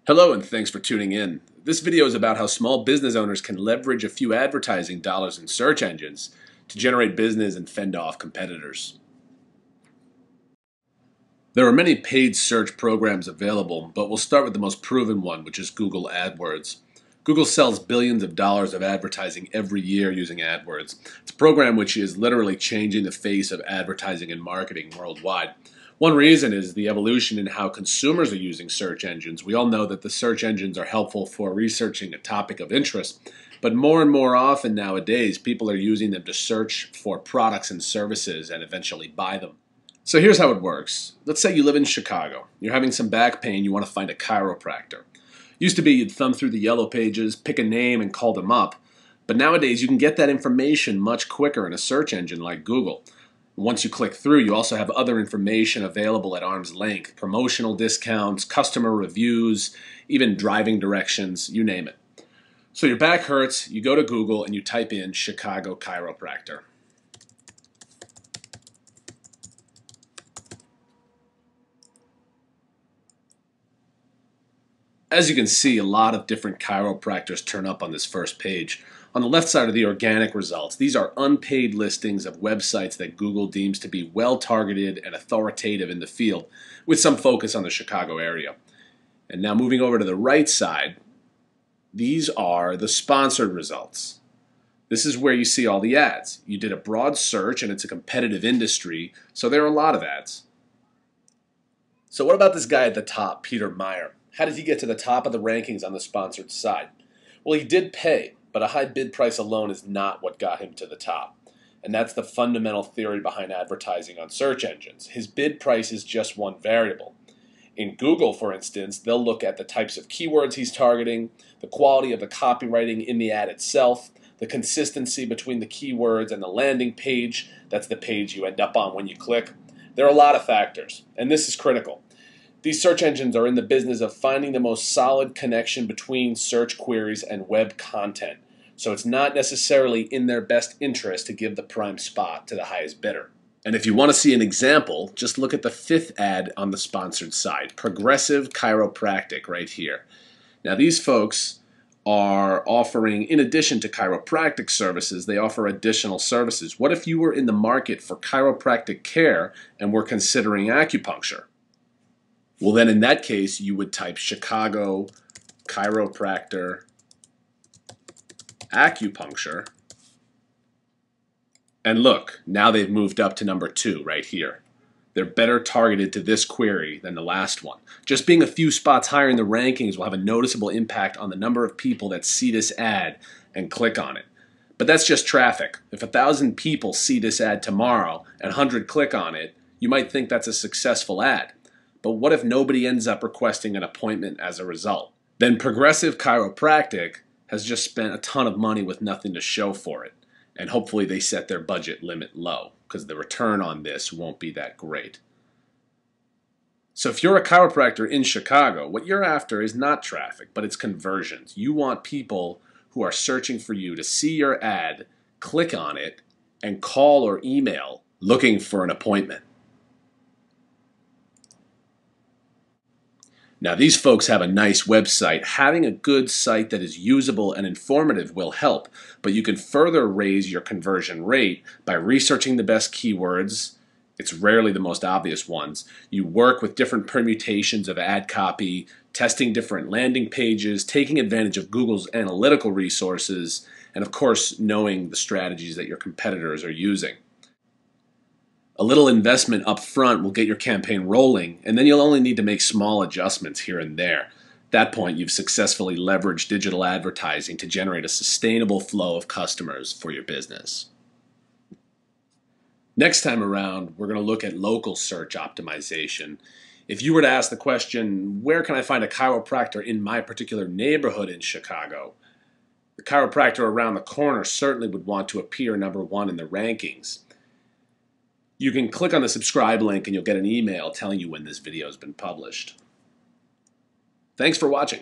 Hello and thanks for tuning in. This video is about how small business owners can leverage a few advertising dollars in search engines to generate business and fend off competitors. There are many paid search programs available, but we'll start with the most proven one, which is Google AdWords. Google sells billions of dollars of advertising every year using AdWords. It's a program which is literally changing the face of advertising and marketing worldwide. One reason is the evolution in how consumers are using search engines. We all know that the search engines are helpful for researching a topic of interest, but more and more often nowadays, people are using them to search for products and services and eventually buy them. So here's how it works. Let's say you live in Chicago. You're having some back pain. You want to find a chiropractor. Used to be you'd thumb through the yellow pages, pick a name, and call them up. But nowadays, you can get that information much quicker in a search engine like Google. Once you click through, you also have other information available at arm's length, promotional discounts, customer reviews, even driving directions, you name it. So your back hurts, you go to Google and you type in Chicago chiropractor. As you can see, a lot of different chiropractors turn up on this first page. On the left side are the organic results. These are unpaid listings of websites that Google deems to be well targeted and authoritative in the field, with some focus on the Chicago area. And now moving over to the right side, these are the sponsored results. This is where you see all the ads. You did a broad search and it's a competitive industry, so there are a lot of ads. So what about this guy at the top, Peter Meyer? How did he get to the top of the rankings on the sponsored side? Well, he did pay, but a high bid price alone is not what got him to the top. And that's the fundamental theory behind advertising on search engines. His bid price is just one variable. In Google, for instance, they'll look at the types of keywords he's targeting, the quality of the copywriting in the ad itself, the consistency between the keywords and the landing page. That's the page you end up on when you click. There are a lot of factors, and this is critical. These search engines are in the business of finding the most solid connection between search queries and web content. So it's not necessarily in their best interest to give the prime spot to the highest bidder. And if you want to see an example, just look at the fifth ad on the sponsored side, Progressive Chiropractic right here. Now these folks are offering, in addition to chiropractic services, they offer additional services. What if you were in the market for chiropractic care and were considering acupuncture? Well, then in that case, you would type Chicago chiropractor acupuncture. And look, now they've moved up to number 2 right here. They're better targeted to this query than the last one. Just being a few spots higher in the rankings will have a noticeable impact on the number of people that see this ad and click on it. But that's just traffic. If 1,000 people see this ad tomorrow and 100 click on it, you might think that's a successful ad. But what if nobody ends up requesting an appointment as a result? Then Progressive Chiropractic has just spent a ton of money with nothing to show for it. And hopefully they set their budget limit low, because the return on this won't be that great. So if you're a chiropractor in Chicago, what you're after is not traffic, but it's conversions. You want people who are searching for you to see your ad, click on it, and call or email looking for an appointment. Now these folks have a nice website. Having a good site that is usable and informative will help, but you can further raise your conversion rate by researching the best keywords. It's rarely the most obvious ones. You work with different permutations of ad copy, testing different landing pages, taking advantage of Google's analytical resources, and of course knowing the strategies that your competitors are using. A little investment up front will get your campaign rolling, and then you'll only need to make small adjustments here and there. At that point, you've successfully leveraged digital advertising to generate a sustainable flow of customers for your business. Next time around, we're going to look at local search optimization. If you were to ask the question, where can I find a chiropractor in my particular neighborhood in Chicago? The chiropractor around the corner certainly would want to appear number 1 in the rankings. You can click on the subscribe link and you'll get an email telling you when this video has been published. Thanks for watching.